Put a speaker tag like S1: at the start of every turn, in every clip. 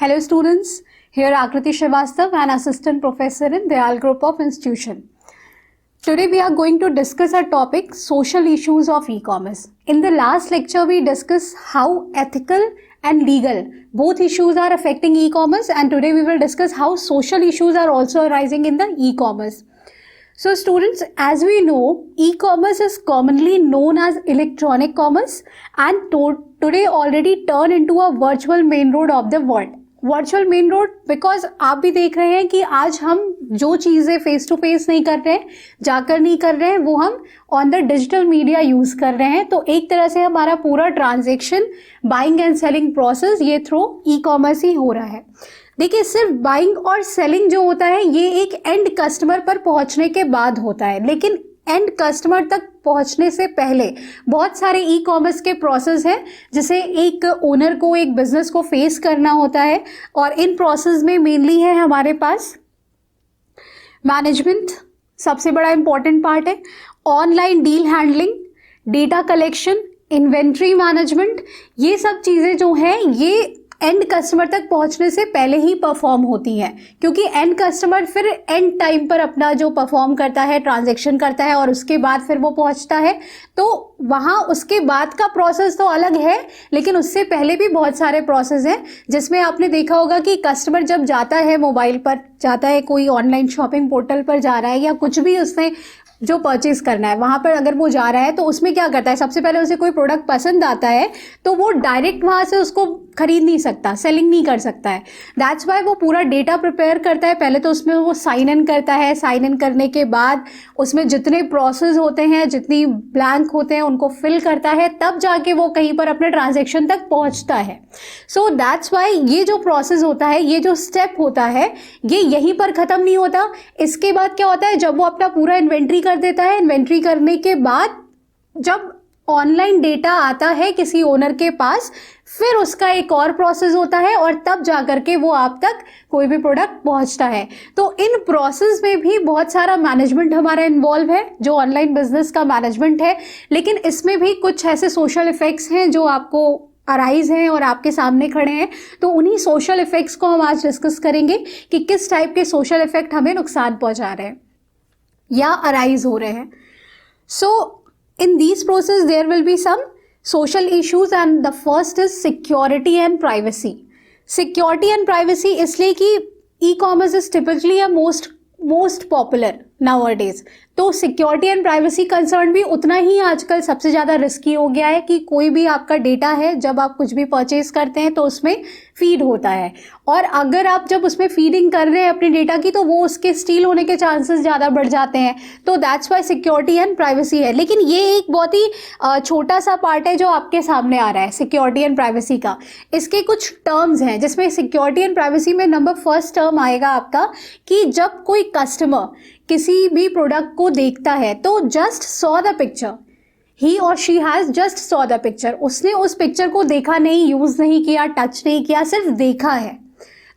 S1: Hello students, here Akriti Srivastav, an assistant professor in Dayal Group of Institution. Today we are going to discuss a topic, social issues of e-commerce. In the last lecture we discussed how ethical and legal both issues are affecting e-commerce, and today we will discuss how social issues are also arising in the e-commerce. So students, as we know, e-commerce is commonly known as electronic commerce and today already turned into a virtual main road of the world. Virtual main road because आप भी देख रहे हैं कि आज हम जो चीज़ें फेस टू फेस नहीं कर रहे हैं, जाकर नहीं कर रहे हैं, वो हम on the digital media use कर रहे हैं. तो एक तरह से हमारा पूरा transaction buying and selling process ये थ्रू ई कॉमर्स ही हो रहा है. देखिए, सिर्फ बाइंग और सेलिंग जो होता है ये एक एंड कस्टमर पर पहुंचने के बाद होता है, लेकिन एंड कस्टमर तक पहुंचने से पहले बहुत सारे ई कॉमर्स के प्रोसेस हैं जिसे एक ओनर को, एक बिजनेस को फेस करना होता है. और इन प्रोसेस में मेनली है हमारे पास मैनेजमेंट, सबसे बड़ा इंपॉर्टेंट पार्ट है. Online deal handling, data collection, inventory management, ये सब चीज़ें जो हैं ये एंड कस्टमर तक पहुंचने से पहले ही परफॉर्म होती हैं, क्योंकि एंड कस्टमर फिर एंड टाइम पर अपना जो परफॉर्म करता है, ट्रांजैक्शन करता है और उसके बाद फिर वो पहुंचता है. तो वहाँ उसके बाद का प्रोसेस तो अलग है, लेकिन उससे पहले भी बहुत सारे प्रोसेस हैं जिसमें आपने देखा होगा कि कस्टमर जब जाता है, मोबाइल पर जाता है, कोई ऑनलाइन शॉपिंग पोर्टल पर जा रहा है या कुछ भी उसने जो परचेज करना है वहाँ पर अगर वो जा रहा है तो उसमें क्या करता है, सबसे पहले उसे कोई प्रोडक्ट पसंद आता है तो वो डायरेक्ट वहाँ से उसको खरीद नहीं सकता, सेलिंग नहीं कर सकता है. दैट्स वाई वो पूरा डेटा प्रिपेयर करता है. पहले तो उसमें वो साइन इन करता है, साइन इन करने के बाद उसमें जितने प्रोसेस होते हैं, जितनी ब्लैंक होते हैं उनको फिल करता है, तब जाके वो कहीं पर अपने ट्रांजेक्शन तक पहुँचता है. सो दैट्स वाई ये जो प्रोसेस होता है, ये जो स्टेप होता है, ये यहीं पर ख़त्म नहीं होता. इसके बाद क्या होता है, जब वो अपना पूरा इन्वेंट्री कर देता है, इन्वेंट्री करने के बाद जब ऑनलाइन डेटा आता है किसी ओनर के पास, फिर उसका एक और प्रोसेस होता है और तब जाकर के वो आप तक कोई भी प्रोडक्ट पहुंचता है. तो इन प्रोसेस में भी बहुत सारा मैनेजमेंट हमारा इन्वॉल्व है, जो ऑनलाइन बिजनेस का मैनेजमेंट है. लेकिन इसमें भी कुछ ऐसे सोशल इफेक्ट्स हैं जो आपको अराइज हैं और आपके सामने खड़े हैं. तो उन्हीं सोशल इफेक्ट्स को हम आज डिस्कस करेंगे कि किस टाइप के सोशल इफेक्ट हमें नुकसान पहुंचा रहे हैं या अराइज हो रहे हैं. सो in these process there will be some social issues, and the first is security and privacy. Security and privacy इसलिए कि e-commerce is typically a most popular nowadays. तो सिक्योरिटी एंड प्राइवेसी कंसर्न भी उतना ही आजकल सबसे ज़्यादा रिस्की हो गया है कि कोई भी आपका डेटा है, जब आप कुछ भी परचेज करते हैं तो उसमें फीड होता है, और अगर आप जब उसमें फीडिंग कर रहे हैं अपने डेटा की तो वो उसके स्टील होने के चांसेस ज़्यादा बढ़ जाते हैं. तो that's why security and privacy है. लेकिन ये एक बहुत ही छोटा सा पार्ट है जो आपके सामने आ रहा है सिक्योरिटी एंड प्राइवेसी का. इसके कुछ टर्म्स हैं जिसमें सिक्योरिटी एंड प्राइवेसी में नंबर फर्स्ट टर्म आएगा आपका कि जब कोई कस्टमर किसी भी प्रोडक्ट को देखता है तो जस्ट सॉ द पिक्चर, ही और she has just saw the picture, उसने उस पिक्चर को देखा नहीं, यूज़ नहीं किया, टच नहीं किया, सिर्फ देखा है.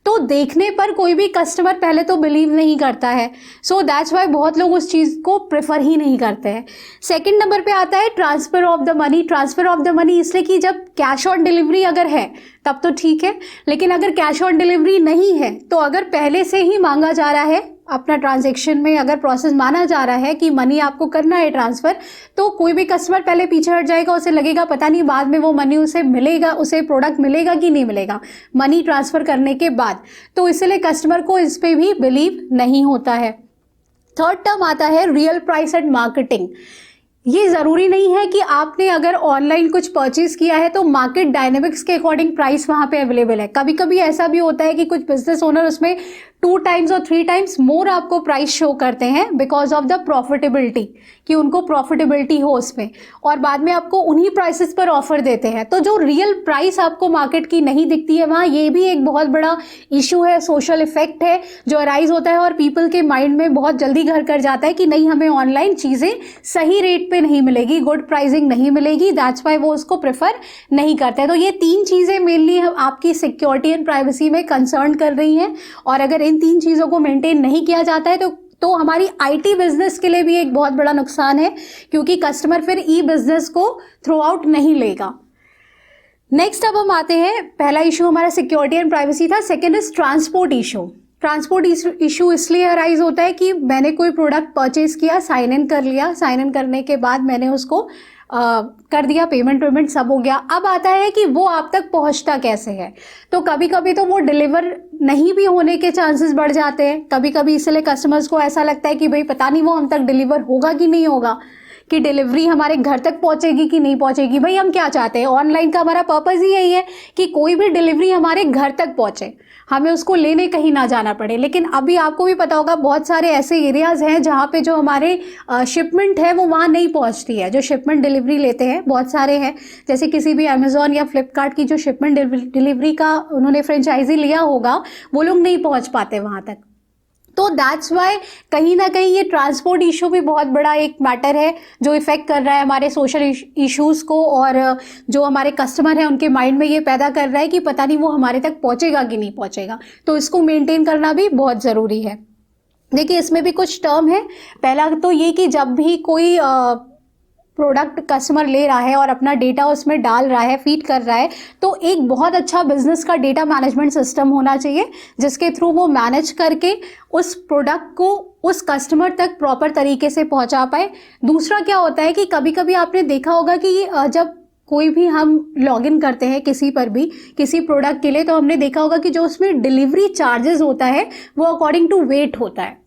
S1: तो देखने पर कोई भी कस्टमर पहले तो बिलीव नहीं करता है. सो दैट्स वाई बहुत लोग उस चीज़ को प्रेफर ही नहीं करते हैं. सेकंड नंबर पे आता है transfer of the money. Transfer of the money इसलिए कि जब कैश ऑन डिलीवरी अगर है तब तो ठीक है, लेकिन अगर कैश ऑन डिलीवरी नहीं है तो अगर पहले से ही मांगा जा रहा है, अपना ट्रांजैक्शन में अगर प्रोसेस माना जा रहा है कि मनी आपको करना है ट्रांसफ़र, तो कोई भी कस्टमर पहले पीछे हट जाएगा. उसे लगेगा पता नहीं बाद में वो मनी उसे मिलेगा, उसे प्रोडक्ट मिलेगा कि नहीं मिलेगा मनी ट्रांसफ़र करने के बाद. तो इसलिए कस्टमर को इस पर भी बिलीव नहीं होता है. थर्ड टर्म आता है रियल प्राइस एंड मार्केटिंग. ये ज़रूरी नहीं है कि आपने अगर ऑनलाइन कुछ परचेज़ किया है तो मार्केट डायनेमिक्स के अकॉर्डिंग प्राइस वहाँ पे अवेलेबल है. कभी कभी ऐसा भी होता है कि कुछ बिजनेस ओनर उसमें 2 टाइम्स और 3 टाइम्स मोर आपको प्राइस शो करते हैं बिकॉज ऑफ द प्रॉफिटेबिलिटी, कि उनको प्रॉफिटेबिलिटी हो उसमें, और बाद में आपको उन्हीं प्राइसेस पर ऑफर देते हैं. तो जो रियल प्राइस आपको मार्केट की नहीं दिखती है वहाँ, ये भी एक बहुत बड़ा इशू है, सोशल इफेक्ट है जो अराइज होता है और पीपल के माइंड में बहुत जल्दी घर कर जाता है कि नहीं, हमें ऑनलाइन चीज़ें सही रेट पे नहीं मिलेगी, गुड प्राइसिंग नहीं मिलेगी. दैट्स वाई वो उसको प्रेफर नहीं करते हैं. तो ये 3 चीज़ें मेनली आपकी सिक्योरिटी एंड प्राइवेसी में कंसर्न कर रही हैं, और अगर इन 3 चीज़ों को मेंटेन नहीं किया जाता है तो हमारी आईटी बिजनेस के लिए भी एक बहुत बड़ा नुकसान है, क्योंकि कस्टमर फिर ई बिजनेस को थ्रू आउट नहीं लेगा. नेक्स्ट अब हम आते हैं, पहला इशू हमारा सिक्योरिटी एंड प्राइवेसी था, second is transport issue. Transport issue इसलिए अराइज होता है कि मैंने कोई प्रोडक्ट परचेज किया, साइन इन कर लिया, साइन इन करने के बाद मैंने उसको कर दिया, पेमेंट सब हो गया। अब आता है कि वो आप तक पहुंचता कैसे है। तो कभी कभी तो वो डिलीवर नहीं भी होने के चांसेस बढ़ जाते हैं। कभी कभी इसलिए कस्टमर्स को ऐसा लगता है कि भाई पता नहीं वो हम तक डिलीवर होगा कि नहीं होगा, कि डिलीवरी हमारे घर तक पहुंचेगी कि नहीं पहुंचेगी। भाई हम क्या चाहते हैं, ऑनलाइन का हमारा पर्पज़ ही यही है कि कोई भी डिलीवरी हमारे घर तक पहुंचे, हमें उसको लेने कहीं ना जाना पड़े। लेकिन अभी आपको भी पता होगा बहुत सारे ऐसे एरियाज़ हैं जहाँ पे जो हमारे शिपमेंट है वो वहाँ नहीं पहुँचती है। जो शिपमेंट डिलीवरी लेते हैं बहुत सारे हैं, जैसे किसी भी अमेज़ॉन या फ्लिपकार्ट की जो शिपमेंट डिलीवरी का उन्होंने फ्रेंचाइजी लिया होगा, वो लोग नहीं पहुँच पाते वहाँ तक। तो दैट्स वाई कहीं ना कहीं ये ट्रांसपोर्ट इशू भी बहुत बड़ा एक मैटर है जो इफ़ेक्ट कर रहा है हमारे सोशल इश्यूज़ को, और जो हमारे कस्टमर हैं उनके माइंड में ये पैदा कर रहा है कि पता नहीं वो हमारे तक पहुंचेगा कि नहीं पहुंचेगा। तो इसको मेंटेन करना भी बहुत ज़रूरी है। देखिए इसमें भी कुछ टर्म है। पहला तो ये कि जब भी कोई प्रोडक्ट कस्टमर ले रहा है और अपना डेटा उसमें डाल रहा है, फीड कर रहा है, तो एक बहुत अच्छा बिजनेस का डेटा मैनेजमेंट सिस्टम होना चाहिए जिसके थ्रू वो मैनेज करके उस प्रोडक्ट को उस कस्टमर तक प्रॉपर तरीके से पहुंचा पाए। दूसरा क्या होता है कि कभी कभी आपने देखा होगा कि जब कोई भी हम लॉगिन करते हैं किसी पर भी किसी प्रोडक्ट के लिए, तो हमने देखा होगा कि जो उसमें डिलीवरी चार्जेस होता है वो अकॉर्डिंग टू वेट होता है।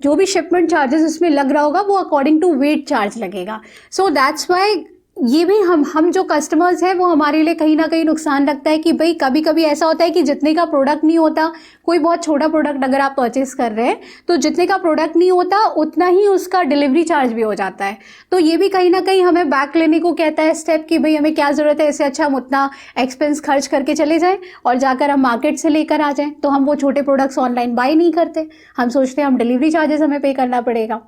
S1: जो भी शिपमेंट चार्जेस उसमें लग रहा होगा वो अकॉर्डिंग टू वेट चार्ज लगेगा। सो दैट्स वाई ये भी हम जो कस्टमर्स हैं वो हमारे लिए कहीं ना कहीं नुकसान रखता है कि भाई कभी कभी ऐसा होता है कि जितने का प्रोडक्ट नहीं होता, कोई बहुत छोटा प्रोडक्ट अगर आप परचेस कर रहे हैं तो जितने का प्रोडक्ट नहीं होता उतना ही उसका डिलीवरी चार्ज भी हो जाता है। तो ये भी कहीं ना कहीं हमें बैक लेने को कहता है स्टेप कि भाई हमें क्या ज़रूरत है, इससे अच्छा हम उतना एक्सपेंस खर्च करके चले जाएँ और जाकर हम मार्केट से लेकर आ जाएँ। तो हम वो छोटे प्रोडक्ट्स ऑनलाइन बाय नहीं करते, हम सोचते हैं हम डिलीवरी चार्जेस हमें पे करना पड़ेगा।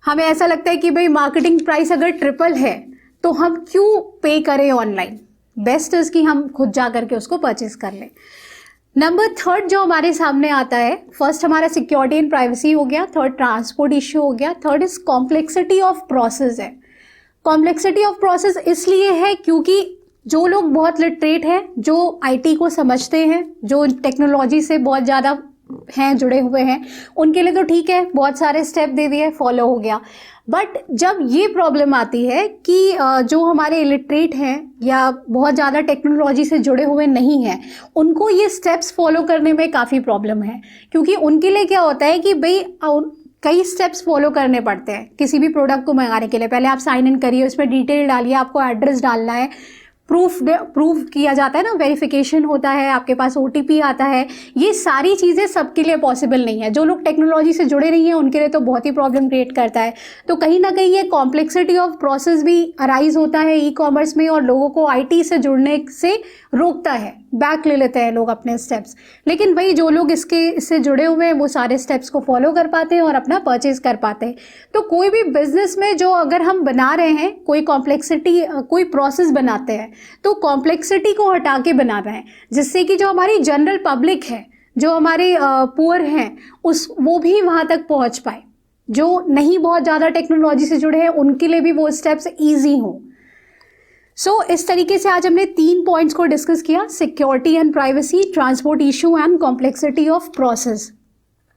S1: हमें ऐसा लगता है कि भाई मार्केटिंग प्राइस अगर ट्रिपल है तो हम क्यों पे करें ऑनलाइन, बेस्ट इज़ कि हम खुद जा करके उसको परचेस कर लें। नंबर थर्ड जो हमारे सामने आता है, फर्स्ट हमारा सिक्योरिटी एंड प्राइवेसी हो गया, थर्ड ट्रांसपोर्ट इश्यू हो गया, third is complexity of process है। कॉम्प्लेक्सिटी ऑफ प्रोसेस इसलिए है क्योंकि जो लोग बहुत लिटरेट हैं, जो आईटी को समझते हैं, जो टेक्नोलॉजी से बहुत ज़्यादा हैं, जुड़े हुए हैं, उनके लिए तो ठीक है, बहुत सारे स्टेप दे दिए, फॉलो हो गया। बट जब ये प्रॉब्लम आती है कि जो हमारे इलिटरेट हैं या बहुत ज़्यादा टेक्नोलॉजी से जुड़े हुए नहीं हैं, उनको ये स्टेप्स फॉलो करने में काफ़ी प्रॉब्लम है। क्योंकि उनके लिए क्या होता है कि भाई कई स्टेप्स फॉलो करने पड़ते हैं किसी भी प्रोडक्ट को मंगाने के लिए। पहले आप साइन इन करिए, उसमें डिटेल डालिए, आपको एड्रेस डालना है, प्रूफ किया जाता है ना, वेरिफिकेशन होता है, आपके पास OTP आता है। ये सारी चीज़ें सबके लिए पॉसिबल नहीं है। जो लोग टेक्नोलॉजी से जुड़े नहीं हैं उनके लिए तो बहुत ही प्रॉब्लम क्रिएट करता है। तो कहीं ना कहीं ये कॉम्प्लेक्सिटी ऑफ प्रोसेस भी अराइज होता है ई-कॉमर्स में और लोगों को IT से जुड़ने से रोकता है, बैक ले लेते हैं लोग अपने स्टेप्स। लेकिन भाई जो लोग इससे जुड़े हुए हैं वो सारे स्टेप्स को फॉलो कर पाते हैं और अपना परचेज कर पाते हैं। तो कोई भी बिजनेस में जो अगर हम बना रहे हैं कोई कॉम्प्लेक्सिटी, कोई प्रोसेस बनाते हैं तो कॉम्प्लेक्सिटी को हटा के बना रहे हैं, जिससे कि जो हमारी जनरल पब्लिक है, जो हमारे पुअर हैं, वो भी वहाँ तक पहुँच पाए। जो नहीं बहुत ज़्यादा टेक्नोलॉजी से जुड़े हैं उनके लिए भी वो स्टेप्स ईजी हों। सो इस तरीके से आज हमने 3 पॉइंट्स को डिस्कस किया, security and privacy, transport issue and complexity of process.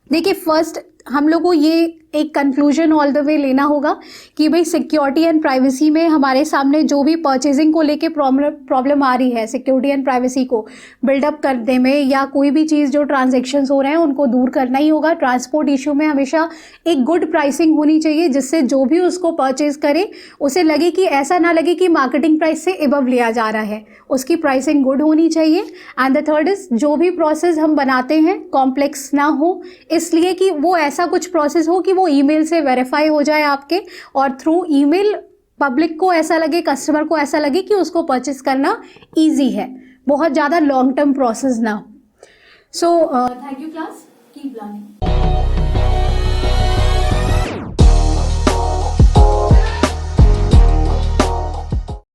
S1: देखिए फर्स्ट हम लोग को ये एक कंक्लूजन ऑल द वे लेना होगा कि भाई सिक्योरिटी एंड प्राइवेसी में हमारे सामने जो भी परचेजिंग को लेके प्रॉब्लम आ रही है, सिक्योरिटी एंड प्राइवेसी को बिल्डअप करने में या कोई भी चीज़ जो ट्रांजैक्शंस हो रहे हैं उनको दूर करना ही होगा। ट्रांसपोर्ट इशू में हमेशा एक गुड प्राइसिंग होनी चाहिए जिससे जो भी उसको परचेज करे उसे लगे कि ऐसा ना लगे कि मार्केटिंग प्राइस से एबव लिया जा रहा है, उसकी प्राइसिंग गुड होनी चाहिए। एंड द थर्ड इज जो भी प्रोसेस हम बनाते हैं कॉम्प्लेक्स ना हो, इसलिए कि वो ऐसा कुछ प्रोसेस हो कि वो ईमेल से वेरीफाई हो जाए आपके, और थ्रू ईमेल पब्लिक को ऐसा लगे, कस्टमर को ऐसा लगे कि उसको परचेस करना इजी है, बहुत ज़्यादा लॉन्ग टर्म प्रोसेस ना हो। So thank you class, keep learning.